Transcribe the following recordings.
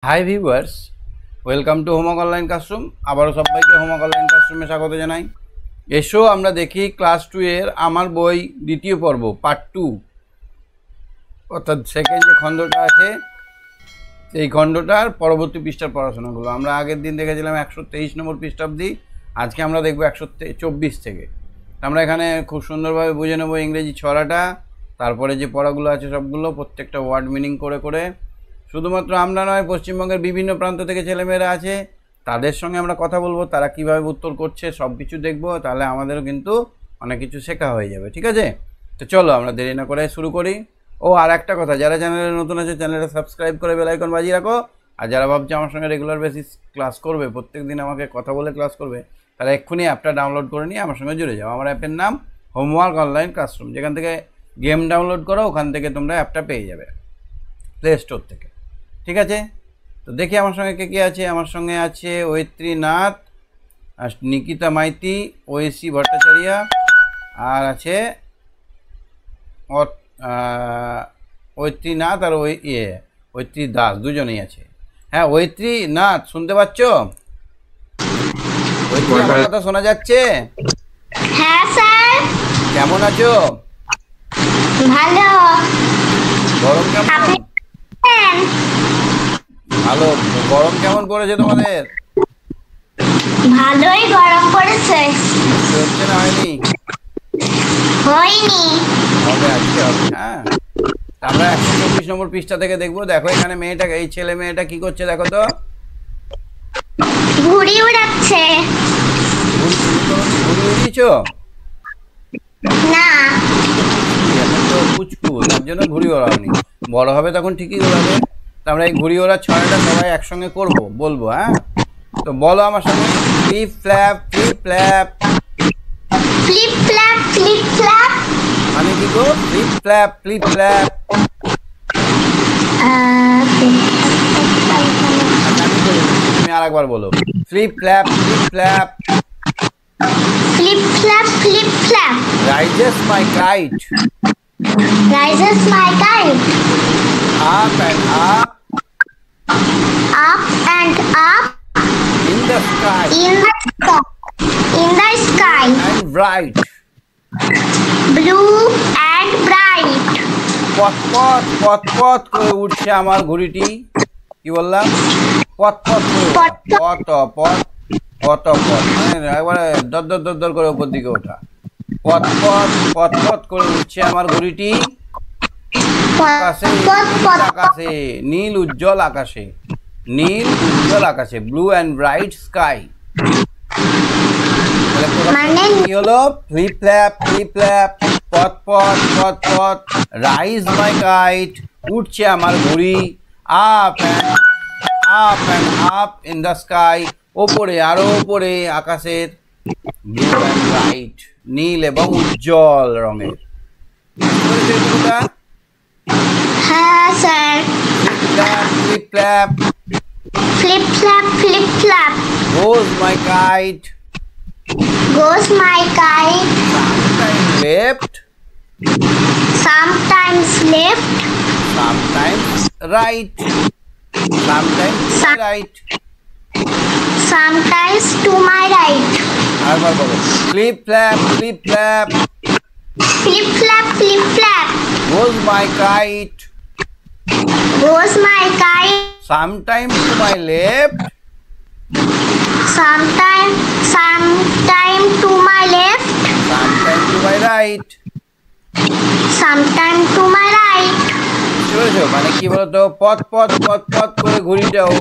Hi viewers, welcome to homework online classroom. আবারও সবাইকে homework online ক্লাসরুমে স্বাগত জানাই। এসো আমরা দেখি ক্লাস 2 এর আমার বই দ্বিতীয় পর্ব পার্ট 2, অর্থাৎ সেকেন্ড যে খণ্ডটা আছে সেই খণ্ডটার পরবর্তী পৃষ্ঠার পড়াশোনাগুলো। আমরা আগের দিন দেখেছিলাম 123 নম্বর পৃষ্ঠা অবধি, আজকে আমরা দেখব 124 থেকে। আমরা এখানে খুব সুন্দরভাবে বুঝে নেব ইংরেজি ছড়াটা, তারপরে যে পড়াগুলো আছে সবগুলো, প্রত্যেকটা ওয়ার্ড মিনিং করে করে। শুধুমাত্র আমরা নয়, পশ্চিমবঙ্গের বিভিন্ন প্রান্ত থেকে ছেলেমেয়েরা আছে, তাদের সঙ্গে আমরা কথা বলবো, তারা কীভাবে উত্তর করছে সব কিছু দেখবো। তাহলে আমাদেরও কিন্তু অনেক কিছু শেখা হয়ে যাবে, ঠিক আছে? তো চলো আমরা দেরি না করে শুরু করি। ও আর একটা কথা, যারা চ্যানেলে নতুন আছে চ্যানেলটা সাবস্ক্রাইব করে বেল আইকন বাজিয়ে রাখো। আর যারা ভাবছে আমার সঙ্গে রেগুলার বেসিস ক্লাস করবে, প্রত্যেক দিন আমাকে কথা বলে ক্লাস করবে, তারা এক্ষুনি অ্যাপটা ডাউনলোড করে নিয়ে আমার সঙ্গে জুড়ে যাও। আমার অ্যাপের নাম হোমওয়ার্ক অনলাইন ক্লাসরুম। যেখান থেকে গেম ডাউনলোড করো, ওখান থেকে তোমরা অ্যাপটা পেয়ে যাবে প্লে স্টোর থেকে, ঠিক আছে? তো দেখি আমার সঙ্গে কে কে আছে। আমার সঙ্গে আছে ঐত্রী নাথ, নিকিতা মাইতি, ঐশী ভট্টাচার্য, আর আছে ঐত্রী নাথ আর ঐত্রী দাস, দুজনেই আছে। হ্যাঁ ঐত্রী নাথ, শুনতে পাচ্ছ? ঐত্রী, আমার কথা শোনা যাচ্ছে? হ্যাঁ স্যার। কেমন আছো? ভালো। গরম কেমন? ভালো। গরম কেমন পড়েছে তোমাদের? ভালোই গরম পড়েছে। হচ্ছে না হয়নি? হয়নি। হবে, আজকে হবে। হ্যাঁ, আমরা 124 নম্বর পৃষ্ঠা থেকে দেখবো। দেখো এখানে মেয়েটা, এই ছেলে মেয়েটা কি করছে দেখো তো। ঘুড়ি উড়াচ্ছে। ঘুড়ি উড়িয়েছো? না। এখন তো পুচকু, তার জন্য ঘুড়ি ওড়াওনি। বড় হবে তখন ঠিকই ওড়াবে। তো আমরা এই ঘুড়ি ওড়ার ছড়াটা সবাই একসঙ্গে করবো, বলবো। হ্যাঁ, তো বলো আমার সঙ্গে। Flip flap, flip flap. Flip flap, flip flap. মানে কি গো? Flip flap, flip flap. তুমি আর একবার বলো। Flip flap, flip flap. Flip flap, flip flap. Rises my kite. Rises my kite. Up and up. Up and up. In the sky. In the sky. In the sky. And bright. Blue and bright. পথ পথ পথ পথ করে উঠছে আমার ঘুড়িটি। কি বললাম? পথ পথ করে। পথ পথ পথ পথ পথ, মানে একবারে দর দর দর দর করে উপর দিকে ওঠা। পথ পথ পথ পথ করে উঠছে আমার ঘুড়িটি আকাশে, আকাশে, নীল উজ্জ্বল আকাশে, নীল উজ্জ্বল আকাশে। Blue and bright sky. কি হলো? ফ্লিপ ফ্ল্যাপ, ফ্লিপ ফ্ল্যাপ, পথ পথ পথ পথ, রাইজ মাই কাইট, উঠছে আমার ঘুড়ি। Up and up in the sky, ওপরে আরো ওপরে আকাশের। ব্লু অ্যান্ড ব্রাইট, নীল এবং উজ্জ্বল রঙের। হ্যাঁ sir. Flip flap, flip flap, flip flap. goes my kite, Goes my kite. sometimes left, Sometimes left. sometimes right, sometimes right. Sometimes to my right. আরেকবার বলো। flip flap, flip flap, Flip flap, flip flap. goes my kite, Goes my kite. sometimes to my left, Sometime to my left. sometimes to my right. Sometime to my right. বুঝেছো? মানে কি বলতো, পথ পথ পথ পথ করে ঘুড়িটাও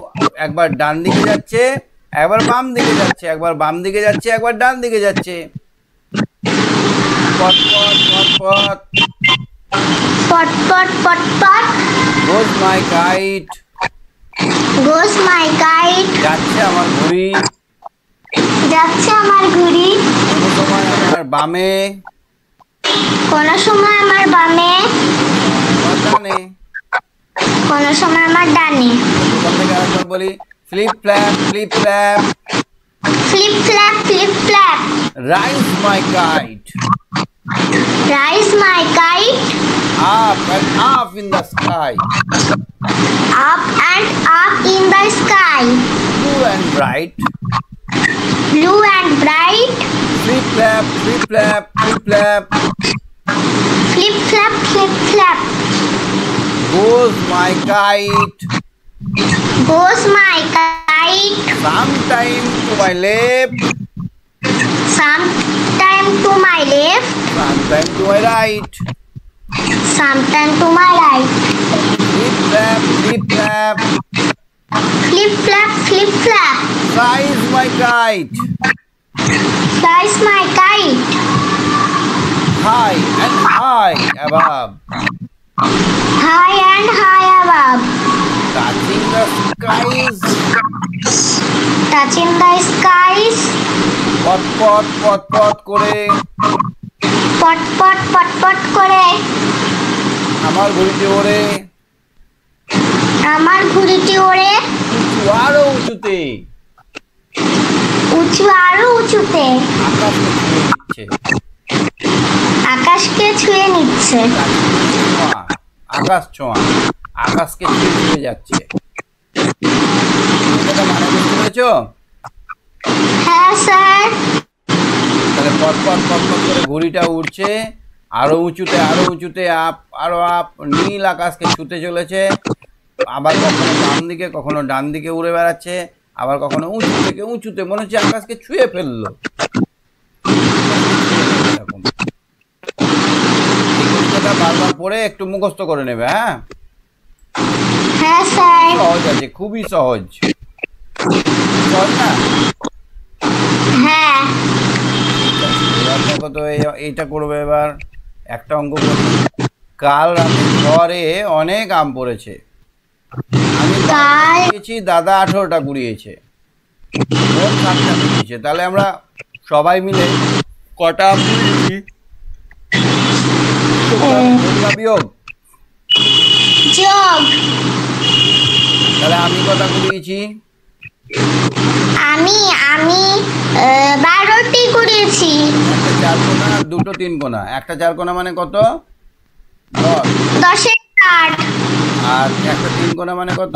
একবার ডান দিকে যাচ্ছে, একবার বাম দিকে যাচ্ছে, একবার বাম দিকে যাচ্ছে, একবার ডান দিকে যাচ্ছে। পথ পথ পথ পথ। Pot pot pot pot. goes my kite, Goes my kite. যাচ্ছে আমার ঘুড়ি। যাচ্ছে আমার ঘুড়ি। কোনো সময় আমার বামে, কোনো সময় আমার বামে, আমার ডানে। কোনো সময় আমার ডানে। ওখান থেকে আরেকবার বলি। Flip flap, flip flap, Flip flap, flip flap. Rise my kite, Rise my kite Up and up in the sky. up and up in the sky. Blue and bright. Blue and bright. Flip flap, flip flap, flip flap. Flip flap, flip flap. Goes my kite. Goes my kite. Sometime to my left. Sometime to my left. Sometime to my right. Sometime to my right. Flip flap, flip flap. Flip flap, flip flap. Flies my kite. Flies my kite. High and high above. High and high above. Touching the skies. Touching the skies. পট পট পট পট করে পট পট পট পট করে আমার ঘড়িতে ওড়ে আমার ঘুড়িটি ওড়ে উঁচু আরো উঁচুতে উঁচু আরো উঁচুতে আকাশকে ছুঁয়ে নিচ্ছে। আকাশকে ছুঁয়ে নিচ্ছে। আকাশ ছোঁয়া, আকাশকে ছুঁয়ে ছুঁয়ে যাচ্ছে। এটা মানে বুঝতে পেরেছো? হ্যাঁ স্যার। তাহলে পট পট পট পট করে ঘুড়িটা উড়ছে আরো উঁচুতে আপ আরো আপ, নীল আকাশকে ছুঁতে চলেছে। আবার কখনো বাম দিকে কখনো ডান দিকে উড়ে বেড়াচ্ছে, আবার কখনো উঁচু থেকে উঁচুতে, মনে হচ্ছে আকাশকে ছুঁয়ে ফেললো। এরকম বারবার পড়ে একটু মুখস্থ করে নেবে। হ্যাঁ হ্যাঁ স্যার। সহজ আছে, খুবই সহজ। সহজ না? হ্যাঁ। এবার দেখো তো এইটা করবে। এবার একটা অঙ্ক করি। কাল রাতে ঘরে অনেক আম পড়েছে, আমি কুড়িয়েছি, দাদা 18টা কুড়িয়েছে, বোন 7টা কুড়িয়েছে। তাহলে আমরা সবাই মিলে কটা আম কুড়িয়েছি? বিয়োগ যোগ। তাহলে আমি কটা কুড়িয়েছি? আমি 12টি কুড়িয়েছি। একটা 4 কোনা আর দুটো 3 কোনা। একটা 4 কোনা মানে কত? 10। 10-এর কাঠ। আর একটা 3 কোনা মানে কত?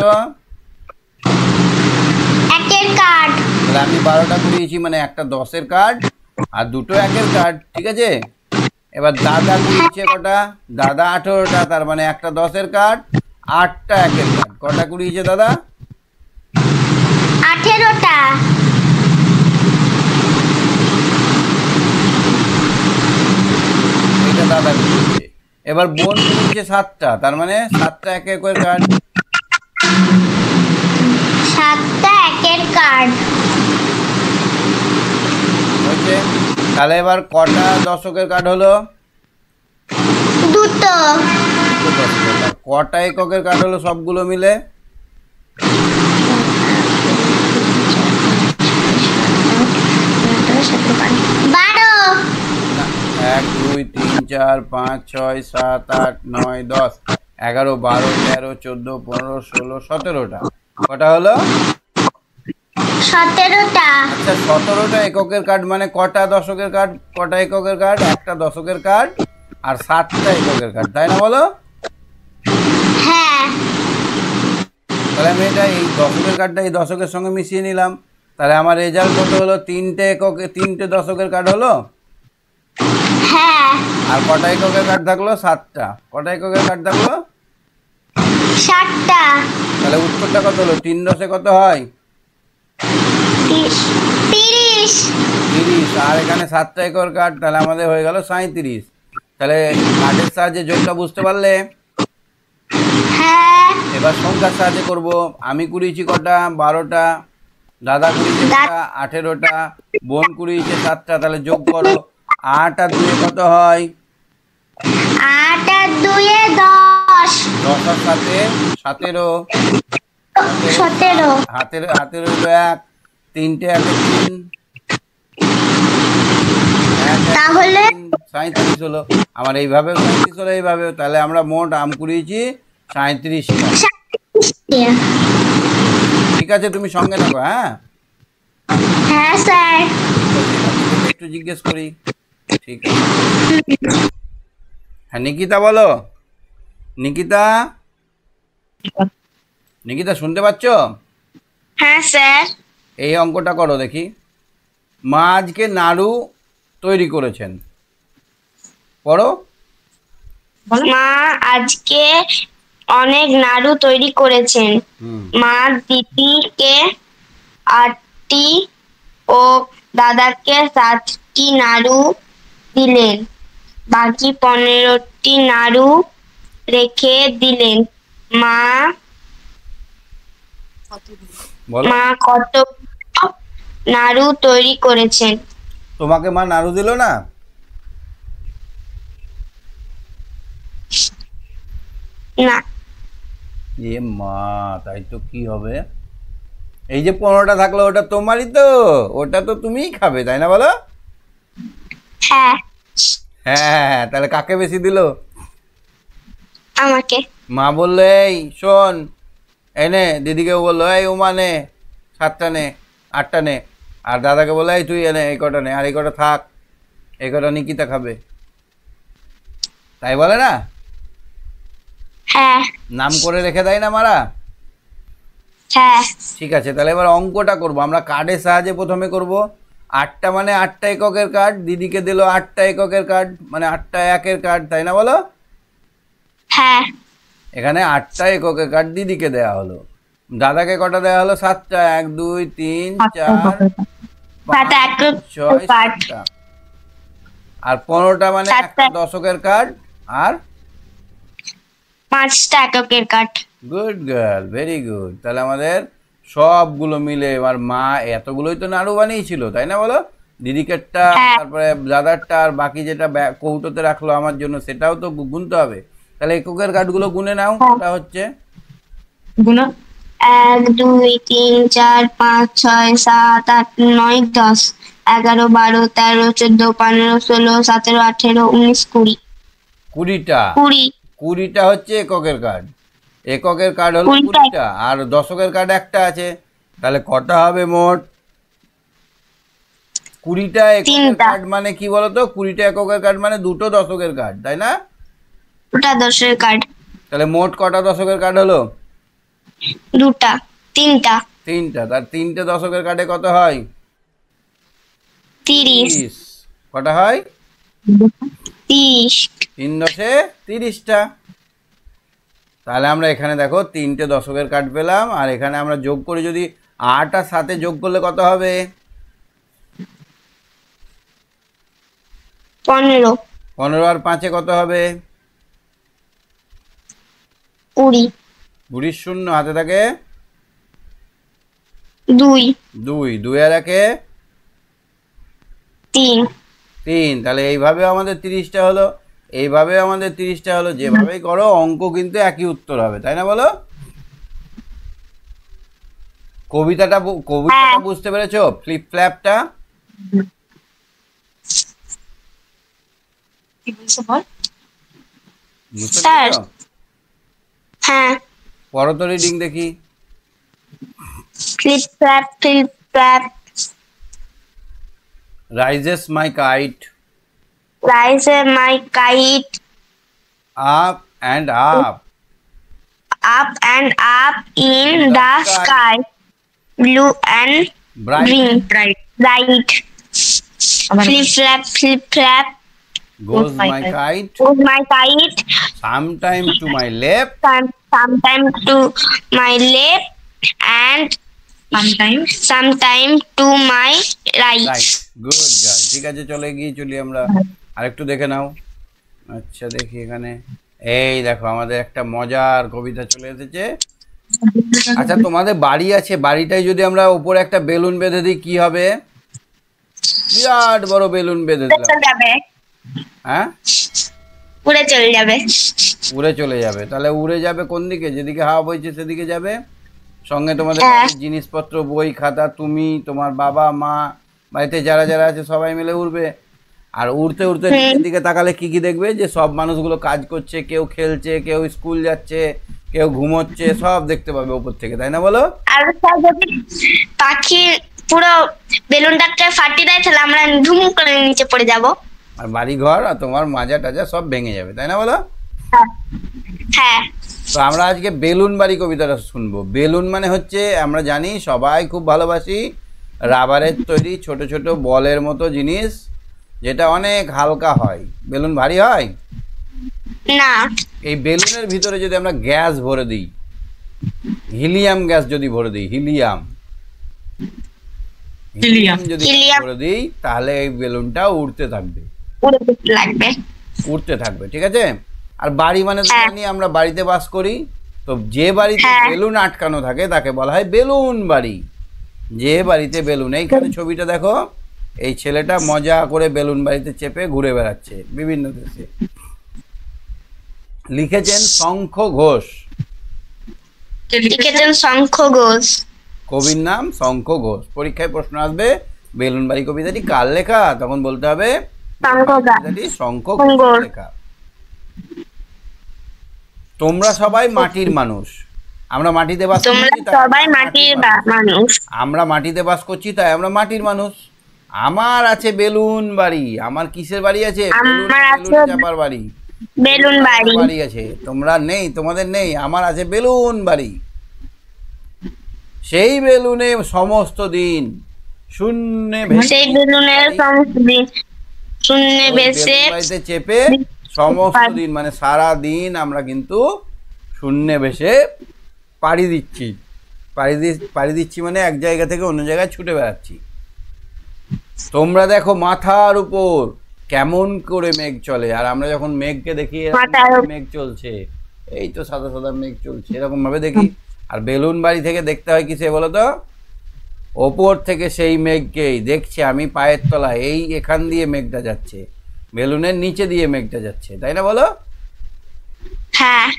1-এর কাঠ। তাহলে আমি 12টা কুড়িয়েছি, মানে একটা 10-এর কার্ড আর দুটো 1-এর কার্ড। ঠিক আছে। এবার দাদা কুড়িয়েছে কটা? দাদা 18টা, তার মানে একটা 10-এর কার্ড, 8টা 1-এর কার্ড। কটা কুড়িয়েছে দাদা? 18টা। এটা দাদা কুড়িয়েছে। এবার বোন কুড়িয়েছে 7টা, তার মানে 7টা 1-এর কার্ড। 7টা 1-এর কাঠ। হয়েছে। তাহলে এবার কটা 10-এর কার্ড হলো? দুটো। কটা এককের কার্ড হলো সবগুলো মিলে? 12। 1 2 3 4 5 6 7 8 9 10 11 12 13 14 15 16 17টা। কটা হলো? 17টা। আচ্ছা 17টা এককের কার্ড মানে কটা দশকের কার্ড? কটা এককের কার্ড? একটা দশকের কার্ড আর 7টা এককের কার্ড, তাই না বলো? হ্যাঁ। তাহলে আমি এটা এই দশকের কার্ডটা এই দশকের সঙ্গে মিশিয়ে নিলাম। তাহলে আমার রেজাল্ট কত হলো? 3টে এককে 3টে দশকের কার্ড হলো। হ্যাঁ। আর কটা এককের কার্ড থাকলো? 7টা। কটা এককের কার্ড থাকলো? 7টা। তাহলে উত্তরটা কত হলো? 3 10 কত হয়? 30। 30। আর এখানে 7টা একর কার্ড, তাহলে আমাদের হয়ে গেল 37। তাহলে কার্ডের সাহায্যে যোগটা বুঝতে পারলে? হ্যাঁ। এবার সংখ্যার সাহায্যে করব। আমি কুড়িয়েছি কটা? 12টা। দাদা কুড়িয়েছে কটা? 18টা। বোন কুড়িয়েছে 7টা। তাহলে যোগ করো। 8 আর 2 কত হয়? 8 আর 2 10। 10 আর 7 17। 17। হাতের হলো 1, 3টে 1 3, তাহলে 37 হলো। আমার এইভাবে 37 হলো, এইভাবে। তাহলে আমরা মোট আম কুড়িয়েছি 37টা। ঠিক আছে, তুমি সঙ্গে থাকো। হ্যাঁ হ্যাঁ স্যার। একটু জিজ্ঞেস করি। ঠিক আছে। হ্যাঁ নিকিতা বলো। নিকিতা, নিকিতা শুনতে পাচ্ছ? হ্যাঁ স্যার। এই অঙ্কটা করো দেখি। মা আজকে নাড়ু তৈরি করেছেন, পড়ো। মা আজকে অনেক নাড়ু তৈরি করেছেন। হুম। মা দিদিকে 8টি ও দাদাকে 7টি নাড়ু দিলেন। বাকি 15টি নাড়ু রেখে দিলেন। মা বলো। মা কত নাড়ু তৈরি করেছেন? তোমাকে মা নাড়ু দিল না? না। এ মা, তাই তো কি হবে? এই যে 15টা থাকলো ওটা তোমারই তো, ওটা তো তুমিই খাবে তাই না বলো? হ্যাঁ, হ্যাঁ, তাহলে কাকে বেশি দিল? আমাকে। মা বললো এই শোন, এনে দিদিকে বললো এই উমা নে 7টা নে, 8টা নে, আর দাদাকে বললো এই তুই এনে এই কটা নে, আর এই কটা থাক, এই কটা নিকিতা খাবে, তাই বলে না? হ্যাঁ। নাম করে রেখে দেয় না মারা? হ্যাঁ। ঠিক আছে, তাহলে এবার অঙ্কটা করব আমরা কার্ডের সাহায্যে। প্রথমে করব 8টা মানে 8টা এককের কার্ড, দিদিকে দিল 8টা এককের কার্ড মানে 8টা একের কার্ড, তাই না বলো? হ্যাঁ। এখানে 8টা এককের কার্ড দিদিকে দেওয়া হলো। দাদাকে কটা দেওয়া হলো? 7টা। 1 2 3 4 সাত 5 একক 6 কার্ড। 7টা। আর 15টা মানে একটা সাতটা। দশকের কার্ড। আর 5টা এককের card. Good girl, very good. তাহলে আমাদের সবগুলো মিলে এবার মা এতগুলোই তো নাড়ু বানিয়েছিল তাই না বলো? দিদিকেরটা, হ্যাঁ। তারপরে দাদারটা, আর বাকি যেটা কৌটোতে রাখলো আমার জন্য সেটাও তো গুনতে হবে। তাহলে এককের কার্ডগুলো গুনে নাও, ওটা হচ্ছে 1 2 3 4 5 6 7 8 9 10 11 12 13 14 15 16 17 18 19 20 20টা। 20 20টা হচ্ছে এককের কার্ড। এককের কার্ড হলো 20টা। 20টা, আর দশকের কার্ড একটা আছে। তাহলে কটা হবে মোট? 20টা এককের তিনটা। কার্ড মানে কি বলতো? 20টা এককের কার্ড মানে দুটো দশকের কার্ড, তাই না? ওটা 10এর কার্ড। তাহলে মোট কটা দশকের কার্ড হলো? দুটা। তিনটা। 3টা। তার 3টে দশকের কার্ডে কত হয়? 30। 30। কটা হয়? 30। 3 দশে 30টা। তাহলে আমরা এখানে দেখো 3টে দশকের কার্ড পেলাম, আর এখানে আমরা যোগ করি যদি 8 আর 7 যোগ করলে কত হবে? 15। 15 আর 5 কত হবে? 20। 20 শূন্য হাতে থাকে 2। 2, 2 আর 1 3। 3। তাহলে এইভাবে আমাদের 30টা হলো, এইভাবে আমাদের 30টা হলো। যেভাবেই করো অঙ্ক কিন্তু একই উত্তর হবে, তাই না বলো? কবিতাটা বুঝতে পেরেছো? ফ্লিপ ফ্ল্যাপটা বুঝতে স্যার। পেরেছো? হ্যাঁ। পড়ো তো রিডিং দেখি। Flip flap flip flap. Rises my kite Rise my kite up and up up and up in the sky. Blue and bright green. Bright. Flip flap flip flap. goes my kite Goes my kite. sometime to my left Sometime to my left and sometime to my right. Good girl. ঠিক আছে, চলে গিয়ে চলি আমরা। আরেকটু দেখে নাও। আচ্ছা দেখি এখানে, এই দেখো আমাদের একটা মজার কবিতা চলে এসেছে। আচ্ছা তোমাদের বাড়ি আছে, বাড়িটায় যদি আমরা উপরে একটা বেলুন বেঁধে দিই কি হবে? বিরাট বড় বেলুন বেঁধে দিলাম, হ্যাঁ উড়ে চলে যাবে। উড়ে চলে যাবে। তাহলে উড়ে যাবে কোন দিকে? যেদিকে হাওয়া বইছে সেদিকে যাবে। সঙ্গে তোমাদের হ্যাঁ। বাড়ির জিনিসপত্র, বই খাতা, তুমি, তোমার বাবা মা, বাড়িতে যারা যারা আছে সবাই মিলে উড়বে। আর উড়তে উড়তে নিচের দিকে তাকালে কি কি দেখবে? যে সব মানুষগুলো কাজ করছে, কেউ খেলছে, কেউ স্কুল যাচ্ছে, কেউ ঘুমোচ্ছে, সব দেখতে পাবে উপর থেকে, তাই না বলো? আর স্যার যদি পাখি পুরো বেলুনটাকে ফাটিয়ে দেয় তাহলে আমরা ধুম করে নিচে পড়ে যাব। আর বাড়ি ঘর আর তোমার মাজা টাজা সব ভেঙে যাবে, তাই না বলো? হ্যাঁ। তো আমরা আজকে বেলুন বাড়ি কবিতাটা শুনবো। বেলুন মানে হচ্ছে আমরা জানি সবাই খুব ভালোবাসি, রাবারের তৈরি ছোট ছোট বলের মতো জিনিস, যেটা অনেক হালকা হয়। বেলুন ভারী হয় না। এই বেলুনের ভিতরে যদি আমরা গ্যাস ভরে দিই, হিলিয়াম গ্যাস যদি ভরে দিই, হিলিয়াম যদি ভরে দিই, তাহলে এই বেলুনটা উড়তে থাকবে, উড়তে থাকবে, ঠিক আছে? আর বাড়ি মানে তো জানি আমরা বাড়িতে বাস করি, তো যে বাড়িতে বেলুন আটকানো থাকে তাকে বলা হয় বেলুন বাড়ি। যে বাড়িতে বেলুন, এইখানে ছবিটা দেখো, এই ছেলেটা মজা করে বেলুন বাড়িতে চেপে ঘুরে বেড়াচ্ছে বিভিন্ন দেশে। লিখেছেন শঙ্খ ঘোষ, কবির নাম শঙ্খ ঘোষ। পরীক্ষায় প্রশ্ন আসবে বেলুন বাড়ি কবিতাটি কার লেখা, তখন বলতে হবে শঙ্খ ঘোষ লেখা। তোমরা সবাই মাটির মানুষ, আমরা মাটিতে বাস করছি, আমরা মাটিতে বাস করছি তাই আমরা মাটির মানুষ। আমার আছে বেলুন বাড়ি, আমার কিসের বাড়ি আছে? বেলুন চাপার বাড়ি, বেলুন বাড়ি আছে। তোমরা নেই, তোমাদের নেই, আমার আছে বেলুন বাড়ি। সেই বেলুনে সমস্ত দিন শূন্যে বাড়িতে চেপে সমস্ত দিন মানে সারা দিন আমরা কিন্তু শূন্যে ভেসে পাড়ি দিচ্ছি। পাড়ি দিচ্ছি মানে এক জায়গা থেকে অন্য জায়গায় ছুটে বেড়াচ্ছি। তোমরা দেখো মাথার উপর কেমন করে মেঘ চলে, আর আমরা যখন মেঘকে দেখি মেঘ চলছে, এই তো সাদা সাদা মেঘ চলছে, এরকম ভাবে দেখি। আর বেলুন বাড়ি থেকে দেখতে হয় কিসে বলো তো? ওপর থেকে সেই মেঘকেই দেখছি আমি পায়ের তলায়, এই এখান দিয়ে মেঘটা যাচ্ছে, বেলুনের নিচে দিয়ে মেঘটা যাচ্ছে, তাই না বলো?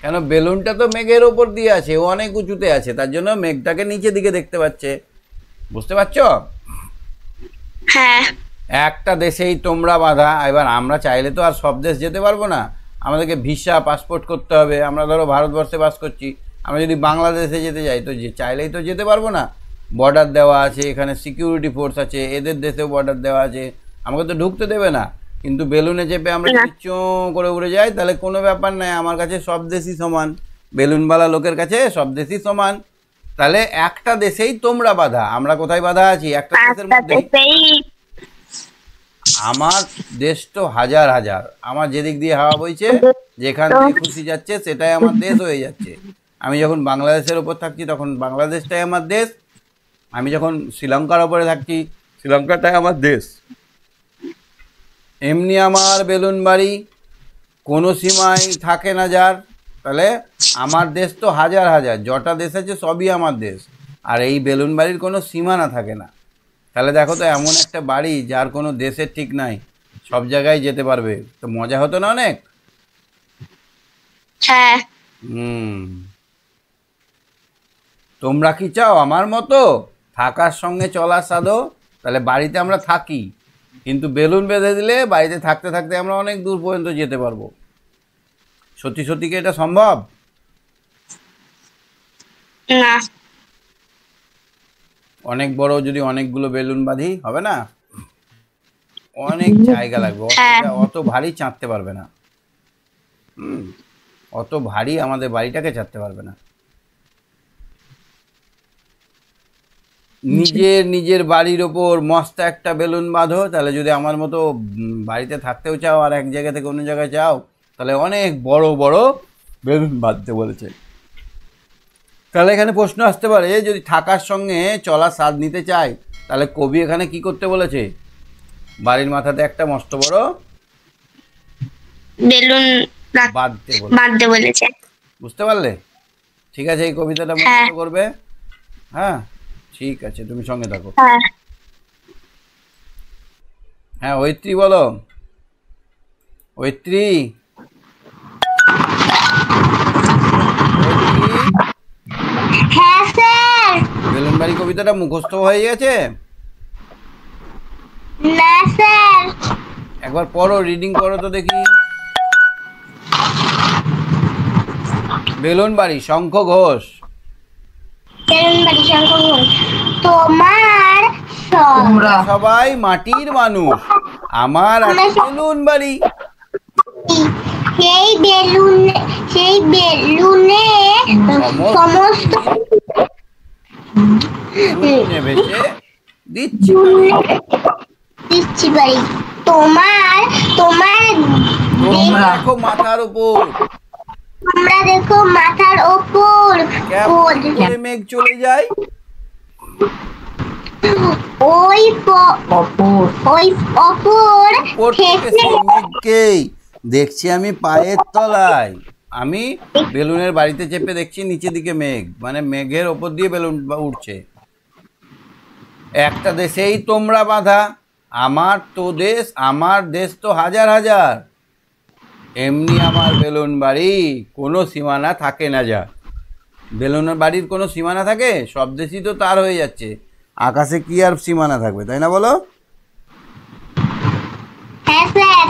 কেন বেলুনটা তো মেঘের ওপর দিয়ে আছে, ও অনেক উঁচুতে আছে, তার জন্য মেঘটাকে নিচে দিকে দেখতে পাচ্ছে। বুঝতে পারছো? একটা দেশেই তোমরা বাঁধা। এবার আমরা চাইলে তো আর সব দেশ যেতে পারবো না, আমাদেরকে ভিসা পাসপোর্ট করতে হবে। আমরা ধরো ভারতবর্ষে বাস করছি, আমরা যদি বাংলাদেশে যেতে যাই তো চাইলেই তো যেতে পারবো না। বর্ডার দেওয়া আছে, এখানে সিকিউরিটি ফোর্স আছে, এদের দেশেও বর্ডার দেওয়া আছে, আমাকে তো ঢুকতে দেবে না। কিন্তু বেলুনে চেপে আমরা চোঁ করে উড়ে যাই, তাহলে কোনো ব্যাপার নাই, আমার কাছে সব দেশই সমান, বেলুনওয়ালা লোকের কাছে সব দেশই সমান। তাহলে একটা দেশেই তোমরা বাঁধা, আমরা কোথায় বাঁধা আছি? একটা দেশের মধ্যে। আমার দেশ তো হাজার হাজার, আমার যেদিক দিয়ে হাওয়া বইছে, যেখান থেকে খুশি যাচ্ছে সেটাই আমার দেশ হয়ে যাচ্ছে। আমি যখন বাংলাদেশের ওপর থাকছি তখন বাংলাদেশটাই আমার দেশ, আমি যখন শ্রীলঙ্কার ওপরে থাকছি শ্রীলঙ্কাটাই আমার দেশ। এমনি আমার বেলুন বাড়ি কোনো সীমায় থাকে না যার, তাহলে আমার দেশ তো হাজার হাজার, যটা দেশ আছে সবই আমার দেশ, আর এই বেলুন বাড়ির কোনো সীমানা থাকে না। তাহলে দেখো তো এমন একটা বাড়ি যার কোনো দেশের ঠিক নাই, সব জায়গায় যেতে পারবে, তো মজা হতো না অনেক? তোমরা কি চাও আমার মতো থাকার সঙ্গে চলার সাধো? তাহলে বাড়িতে আমরা থাকি, কিন্তু বেলুন বেঁধে দিলে বাড়িতে থাকতে থাকতে আমরা অনেক দূর পর্যন্ত যেতে পারবো। সত্যি সত্যি কি এটা সম্ভব? না। অনেক বড় যদি অনেকগুলো বেলুন বাঁধি হবে না? অনেক জায়গা লাগবে, অত ভারী চাঁদতে পারবে না। অত ভারী আমাদের বাড়িটাকে চাঁদতে পারবে না। নিজের বাড়ির ওপর মস্ত একটা বেলুন বাঁধো, তাহলে যদি আমার মতো বাড়িতে থাকতেও চাও আর এক জায়গা থেকে অন্য জায়গায় যাও, তাহলে অনেক বড় বড় বেলুন বাঁধতে বলেছে। তাহলে এখানে প্রশ্ন আসতে পারে, যদি থাকার সঙ্গে চলার স্বাদ নিতে চাই, তাহলে কবি এখানে কি করতে বলেছে? বাড়ির মাথাতে একটা মস্ত বড় বেলুন বাঁধতে বলেছে। বুঝতে পারলে? ঠিক আছে, এই কবিতাটা মুখস্থ করবে। হ্যাঁ ঠিক আছে, তুমি সঙ্গে থাকো। হ্যাঁ ঐত্রী বলো। ঐত্রী, বেলুন বাড়ি কবিতাটা মুখস্থ হয়ে গেছে? না স্যার। একবার পড়ো, রিডিং করো তো দেখি। বেলুন বাড়ি শঙ্খ ঘোষ। তোমার তোমরা সবাই মাটির মানুষ, আমার আছে বেলুন বাড়ি। সেই বেলুনে সমস্ত বেলুনে ভেসে দিচ্ছি দিচ্ছি বাড়ি। তোমার তোমার তোমরা দেখো মাথার উপর তোমরা দেখো মাথার ওপর কেমন করে মেঘ চলে যায়। ওই অপর উপর থেকে সেই মেঘকেই দেখছি আমি পায়ের তলায়। আমি বেলুনের বাড়িতে চেপে দেখছি নিচের দিকে মেঘ, মানে মেঘের ওপর দিয়ে বেলুন উঠছে। একটা দেশেই তোমরা বাঁধা, আমার দেশ তো হাজার হাজার। এমনি আমার বেলুন বাড়ি, কোনো সীমানা থাকে না যা। বেলুনের বাড়ির কোনো সীমানা থাকে? সব দেশই তো তার হয়ে যাচ্ছে, আকাশে কি আর সীমানা থাকবে, তাই না বলো? হ্যাঁ স্যার।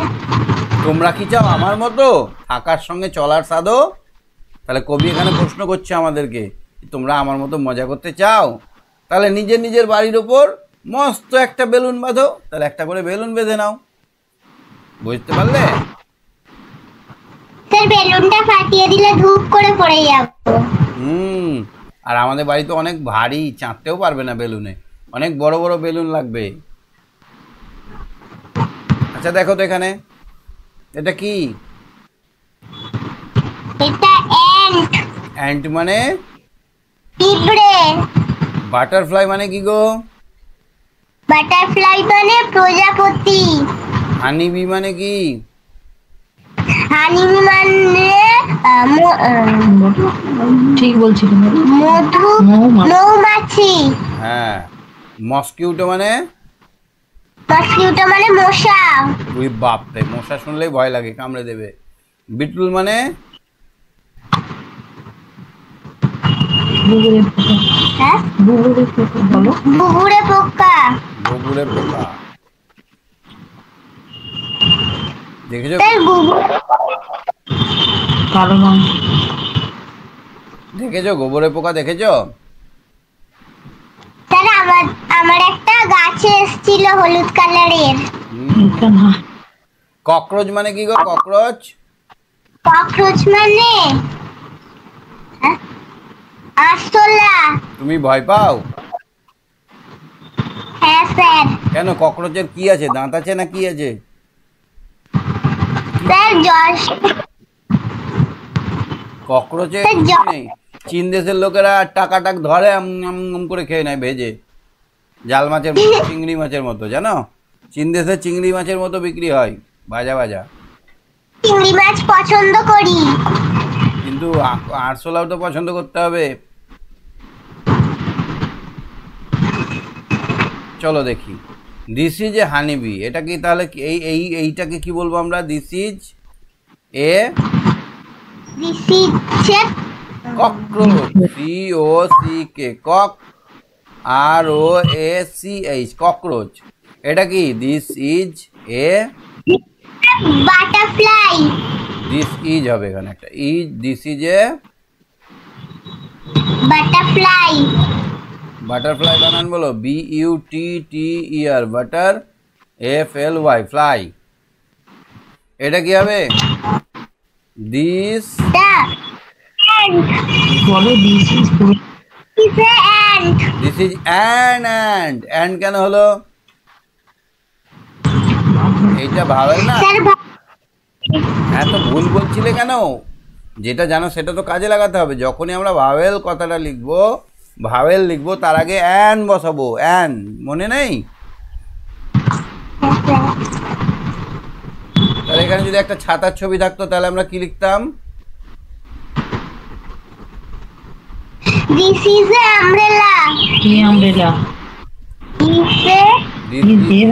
তোমরা কি চাও আমার মতো থাকার সঙ্গে চলার সাধো? তাহলে কবি এখানে প্রশ্ন করছে আমাদেরকে, তোমরা আমার মতো মজা করতে চাও? তাহলে নিজের নিজের বাড়ির ওপর মস্ত একটা বেলুন বাঁধো। তাহলে একটা করে বেলুন বেঁধে নাও। বুঝতে পারলে? স্যার বেলুনটা ফাটিয়ে দিলে ধূপ করে পড়ে যাবে। আর আমাদের বাড়ি তো অনেক ভারী, চাঁদতেও পারবে না বেলুনে, অনেক বড় বড় বেলুন লাগবে। আচ্ছা দেখো তো এখানে, এটা কি? এটা অ্যান্ট। অ্যান্ট মানে? পিঁপড়ে। বাটারফ্লাই মানে কি গো? বাটারফ্লাই মানে প্রজাপতি। হানিবি মানে কি? হানিবি মানে ঠিক বলছি, মধু, মৌমাছি। হ্যাঁ। মস্কিউটো মানে? মস্কিউটো মানে মশা। ওই বাপরে, মশা শুনলেই ভয় লাগে, কামড়ে দেবে। বিটুল মানে? হ্যাঁ, বুবুরে পোকা বলো। বুবুরে পোকা। বগুড়ে পোকা। দেখেছো? কালো রং। দেখেছো গোবরে পোকা? দেখেছো? স্যার আমার একটা গাছে এসেছিল হলুদ কালারের। এটা না। ককরোচ মানে কি গো? ককরোচ? ককরোচ মানে আরশোলা। তুমি ভয় পাও? হ্যাঁ স্যার। কেন, ককরোচের কি আছে? দাঁত আছে না কি আছে? স্যার ককরোচের নেই। চীন দেশের লোকেরা টাকাটাক ধরে আম করে খেয়ে নেয় ভেজে, জাল মাছের মতো, চিংড়ি মাছের মতো, জানো? চীন দেশে চিংড়ি মাছের মতো বিক্রি হয়, ভাজা ভাজা। চিংড়ি মাছ পছন্দ করি, কিন্তু আরশোলাও তো পছন্দ করতে হবে। চলো দেখি, দিস ইজ এ হানিবি, এটা কি? তাহলে এইটাকে কি বলবো আমরা? This is a cockroach, COCK, cock, ROACH, cockroach. এটা কি? This is a butterfly. This is হবে এখানে একটা is, this is a butterfly. Butterfly বানান বলো, BUTTER, বাটার, FLY, ফ্লাই। এটা কি হবে? দিস বলো this is this is and কেন হলো? এইটা ভাবেল না? হ্যাঁ, তো ভুল বলছিলে কেন? যেটা জানো সেটা তো কাজে লাগাতে হবে। যখনই আমরা ভাওয়েল কথাটা লিখবো, ভাওয়েল লিখবো, তার আগে অ্যান বসাবো। অ্যান মনে নেই? তাহলে এখানে যদি একটা ছাতার ছবি থাকতো তাহলে আমরা কি লিখতাম? This is an umbrella. কি আমব্রেলা?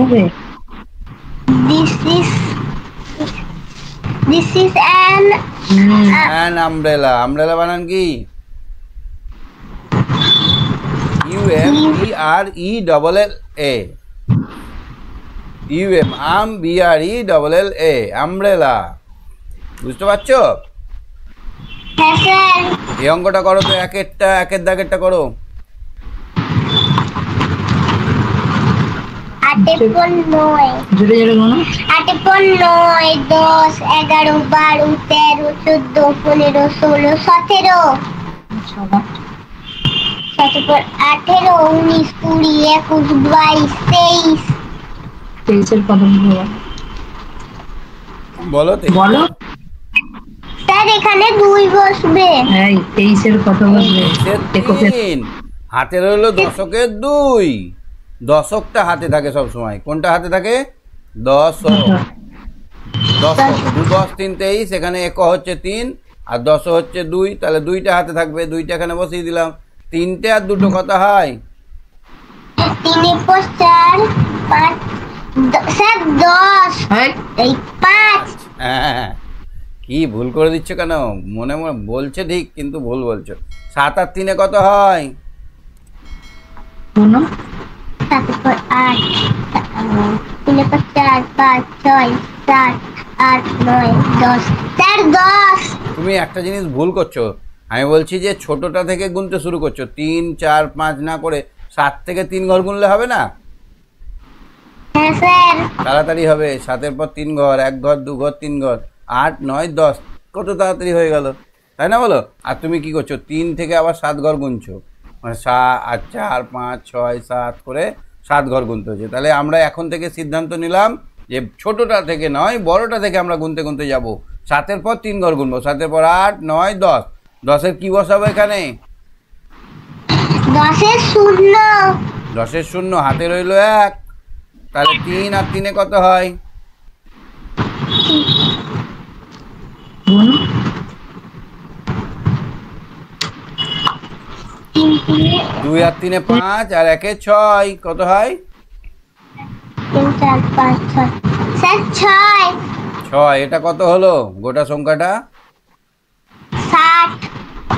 হবে। This is an umbrella. Umbrella বানান কি? UMBRELLA, BRELLA, umbrella. বুঝতে পারছো? হ্যাঁ স্যার। এই অঙ্কটা করো তো, একের দাগেরটা করো। আটে পর নয়, জোরে জোরে গোনো। আটে পর নয়, 10, 11, 12, 13, 14, 15, 16, 17, 7 সাথে পর 18, 19, 20, 21, 22, 23। 23-এর কত বলো? বলো তো। বলো। স্যার এখানে 2 বসবে। এই 23-এর কত বসবে? এককের 3 হাতে রইলো দশকের 2। দশকটা হাতে থাকে সব সময়। কোনটা হাতে থাকে? দশক। দশক 2 10 3 23, এখানে এক হচ্ছে 3 আর 10 হচ্ছে 2, তাহলে 2টা হাতে থাকবে, 2টা এখানে বসিয়ে দিলাম। 3টে আর 2টো কত হয়? 3 পর 4, 5, স্যার 10, এই এই 5। হ্যাঁ, কি ভুল করে দিচ্ছ কেন? মনে মনে বলছে ঠিক, কিন্তু ভুল বলছো। 7 আর 3 কত হয়? গোনো। সাথে পর 8, 3 পর 4, 5, 6, 7, 8, 9, 10, স্যার 10। তুমি একটা জিনিস ভুল করছো। আমি বলছি যে ছোটটা থেকে গুনতে শুরু করছো, 3 4 5 না করে 7 থেকে 3 ঘর গুনলে হবে না? হ্যাঁ স্যার। তাড়াতাড়ি হবে। 7-এর পর 3 ঘর, 1 ঘর 2 ঘর 3 ঘর, 8 9 10, কত তাড়াতাড়ি হয়ে গেল, তাই না বলো? আর তুমি কি করছো? 3 থেকে আবার 7 ঘর গুনছো, মানে 4 5 6 7 করে 7 ঘর গুনতে হচ্ছে। তাহলে আমরা এখন থেকে সিদ্ধান্ত নিলাম যে ছোটটা থেকে নয়, বড়টা থেকে আমরা গুনতে গুনতে যাব। 7-এর পর 3 ঘর গুনবো, 7-এর পর 8 9 10। 10-এর কি বসাবো এখানে? 10-এর 0। 10-এর 0 হাতে রইলো 1, তাহলে 3 আর 3 কত হয়? গোনো। 2 আর 3 5 আর 1 6, কত হয়? 3 4 5 6, স্যার 6। 6। এটা কত হলো গোটা সংখ্যাটা? 60।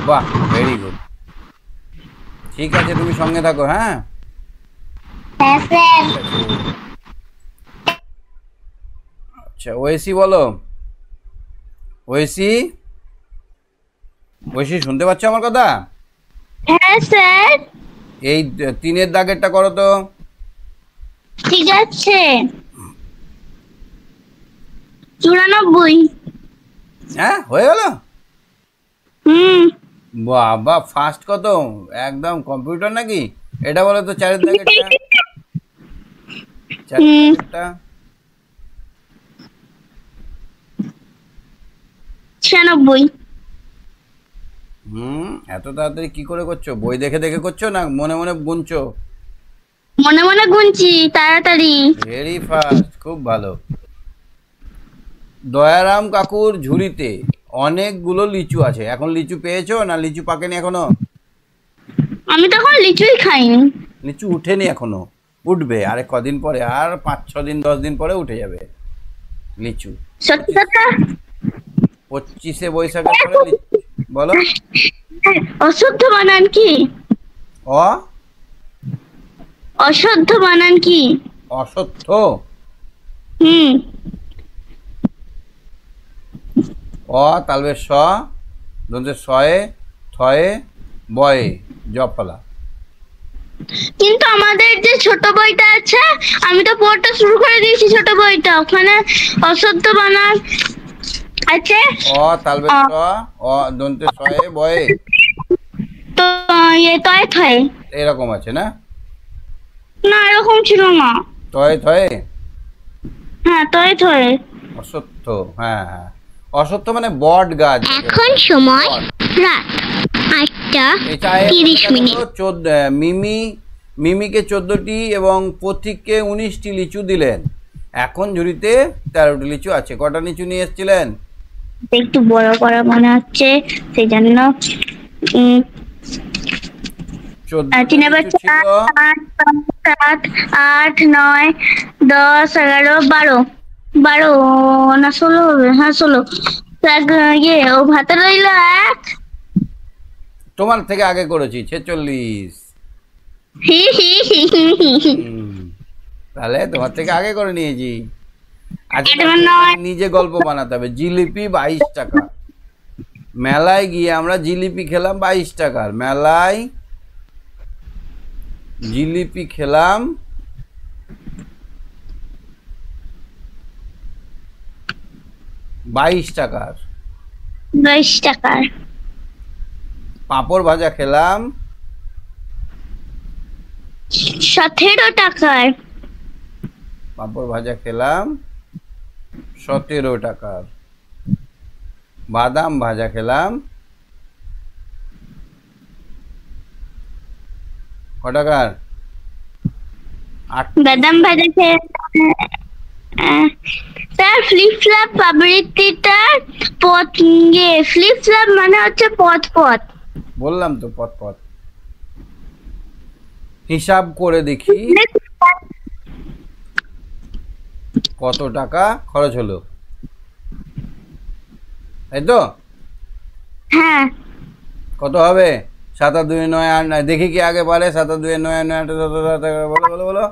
বাহ, ভেরি গুড। ঠিক আছে, তুমি সঙ্গে থাকো। হ্যাঁ, হ্যাঁ স্যার। আচ্ছা, ওয়েসি বলো। ওয়েসি, ওয়েসি শুনতে পাচ্ছ আমার কথা? হ্যাঁ স্যার। এই 3-এর দাগেরটা করো তো। ঠিক আছে। 94। হ্যাঁ, হয়ে গেল। বাবা, ফাস্ট কত, একদম কম্পিউটার নাকি? এটা বলো তো 4-এর দাগেরটা। 4-এর দাগেরটা 96। এত তাড়াতাড়ি কি করে করছো? বই দেখে দেখে করছো না মনে মনে গুনছো? মনে মনে গুনছি তাড়াতাড়ি। ভেরি ফাস্ট, খুব ভালো। দয়ারাম কাকুর ঝুড়িতে অনেকগুলো লিচু আছে। এখন লিচু পেয়েছো না লিচু পাকেনি এখনো? আমি তখন লিচুই খাইনি। লিচু উঠেনি এখনো, উঠবে আরে কদিন পরে, আর 5 6 দিন 10 দিন পরে উঠে যাবে লিচু। সত্যি কথা। 25শে বৈশাখের পরে লিচু। বলো। অশুদ্ধ বানান কি? অ অশুদ্ধ বানান কি? অসত্য। অ তালবে স, দন্তে সয়ে, থয়ে, বয়ে, জফলা। কিন্তু আমাদের যে ছোট বইটা আছে, আমি তো পড়তে শুরু করে দিয়েছি ছোট বইটা, ওখানে অশুদ্ধ বানান আছে। অ তালবে স, অ দন্তে সয়ে, বয়ে, তো তয় থয়। এরকম আছে না? না, এরকম ছিল না। থয়ে থয়ে, হ্যাঁ, তয় থয়। অসত্য। হ্যাঁ হ্যাঁ, অসত্য মানে বট গাছ। এখন সময় রাত 8টা 30 মিনিট। মিমিকে 14টি এবং পথিককে 19টি লিচু দিলেন। এখন ঝুড়িতে 13টি লিচু আছে। কটা লিচু নিয়ে এসেছিলেন? একটু বড় করা মনে হচ্ছে, সেই জন্য 14টি লিচু ছিল। 7 8 9 10 11 12 12 না 16 হবে। হ্যাঁ 16। ও ভাতে রইল 1। তোমার থেকে আগে করেছি 46। তাহলে তোমার থেকে আগে করে নিয়েছি। আচ্ছা, নিজে গল্প বানাতে হবে। জিলিপি 22 টাকা। মেলায় গিয়ে আমরা জিলিপি খেলাম 22 টাকার। মেলায় জিলিপি খেলাম 22 টাকার। 22 টাকার। পাঁপড় ভাজা খেলাম 17 টাকার। পাঁপড় ভাজা খেলাম 17 টাকার। বাদাম ভাজা খেলাম ক টাকার? 38 বাদাম ভাজা খেয়ে স্যার ফ্লিপ ফ্লপ পাবলিকটা পথ ফ্লিপ ফ্লপ মানে হচ্ছে পথ পথ। বললাম তো পথ পথ। হিসাব করে দেখি কত টাকা খরচ হলো, তাই তো? হ্যাঁ কত হবে? 7 আর 2 9 8 9। দেখি কি আগে পারে। 7 আর 2 9 9 8 বলো বলো বলো।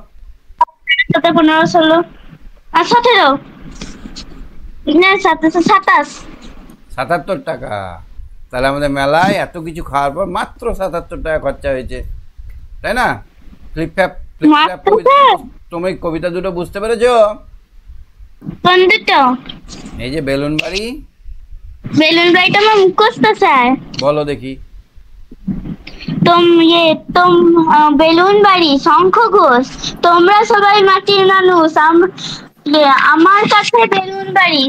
17 15 16 আর 17 না 27 77 টাকা। তাহলে আমাদের মেলায় এত কিছু খাওয়ার পর মাত্র 77 টাকা খরচা হয়েছে, তাই না? ফ্লিপফ্লপ মাত্র কবিতা, স্যার? তুমি কবিতা দুটো বুঝতে পেরেছো? কোন দুটো? এই যে বেলুন বাড়ি। বেলুন বাড়িটা আমার মুখস্থ স্যার। বলো দেখি। বেলুন বাড়ি শঙ্খ ঘোষ, তোমরা সবাই মাটির মানুষ, আমার কাছে বেলুন বাড়ি,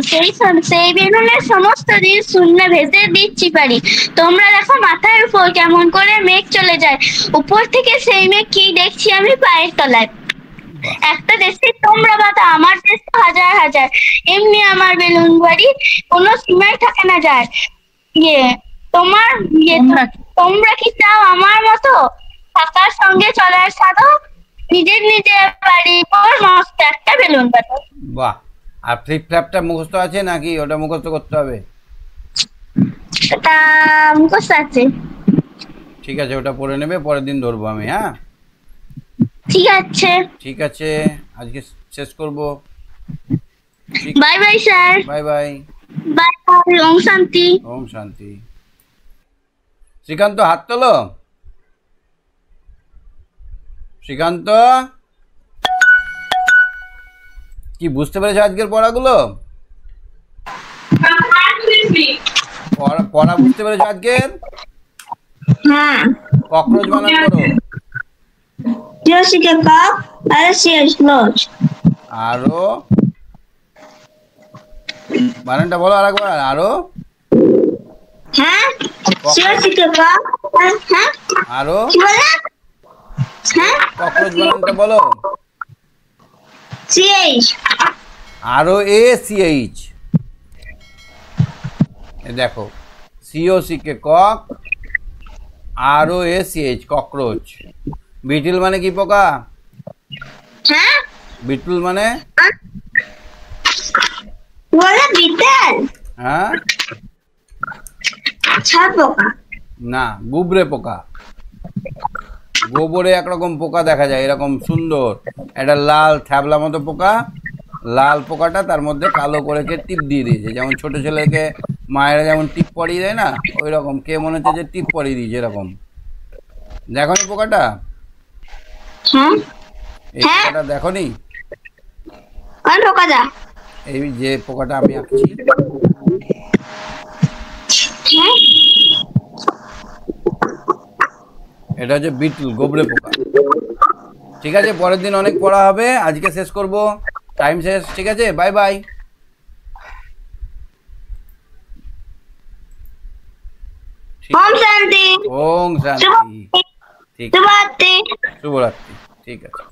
সেই বেলুনের সমস্ত দিন শূন্যে ভেসে দিচ্ছি পারি। তোমরা দেখো মাথার উপর কেমন করে মেঘ চলে যায়, উপর থেকে সেই মেঘ কি দেখছি আমি পায়ের তলায়। একটা দেশে তোমরা বাধা, আমার দেশ তো হাজার হাজার, এমনি আমার বেলুন বাড়ি কোনো সীমায় থাকে না যায়। তোমার তোমরা কি চাও আমার মতো থাকার সঙ্গে চলার সাধক, নিজের নিজের বাড়ি পর মস্ত একটা বেলুন বাড়ি। বাহ। আর ফ্লিপফ্লপটা মুখস্থ আছে নাকি ওটা মুখস্থ করতে হবে? এটা মুখস্থ আছে। ঠিক আছে, ওটা পড়ে নেবে, পরের দিন ধরবো আমি। হ্যাঁ ঠিক আছে। ঠিক আছে, আজকে শেষ করব। Bye bye sir. Bye bye. Bye bye. ওম শান্তি। ওম শান্তি। শ্রীকান্ত হাত তোলো। শ্রীকান্ত, কি বুঝতে পেরেছো আজকের পড়াগুলো? পড়া বুঝতে পেরেছো আজকের? হ্যাঁ। ককরোচ বানান করো। জোসিকে কক আর সিএস ক্লোজ। আরো বানানটা বলো আরেকবার। আরো হ্যাঁ জোসিকে কক। হ্যাঁ আরো কি বলে? হ্যাঁ ককরোচ বানানটা বলো। সিএইচ। আরো ACH। দেখো COC কে কক, আরো ACH ককরোচ। বিটল মানে কি পোকা? হ্যাঁ বিটল মানে বলে বিটেল। হ্যাঁ ছাড় পোকা। না, গুবরে পোকা। গোবরে একরকম পোকা দেখা যায় এরকম সুন্দর, একটা লাল থ্যাবলা মতো পোকা। লাল পোকাটা তার মধ্যে কালো করে টিপ দিয়ে দিয়েছে, যেমন ছোট ছেলেকে মায়েরা যেমন টিপ পরিয়ে দেয় না, ওই রকম কে মনে হচ্ছে যে টিপ পরিয়ে দিয়েছে এরকম। দেখো নি পোকাটা? হ্যাঁ এই পোকাটা দেখো নি? কোন পোকাটা? এই যে পোকাটা আমি আঁকছি, হ্যাঁ এটা হচ্ছে বিটল, গোবরে পোকা। ঠিক আছে, পরের দিন অনেক পড়া হবে, আজকে শেষ করব, টাইম শেষ। ঠিক আছে, বাই বাই। ওম শান্তি। ওম শান্তি। ঠিক আছে, শুভরাত্রি। শুভরাত্রি। ঠিক আছে।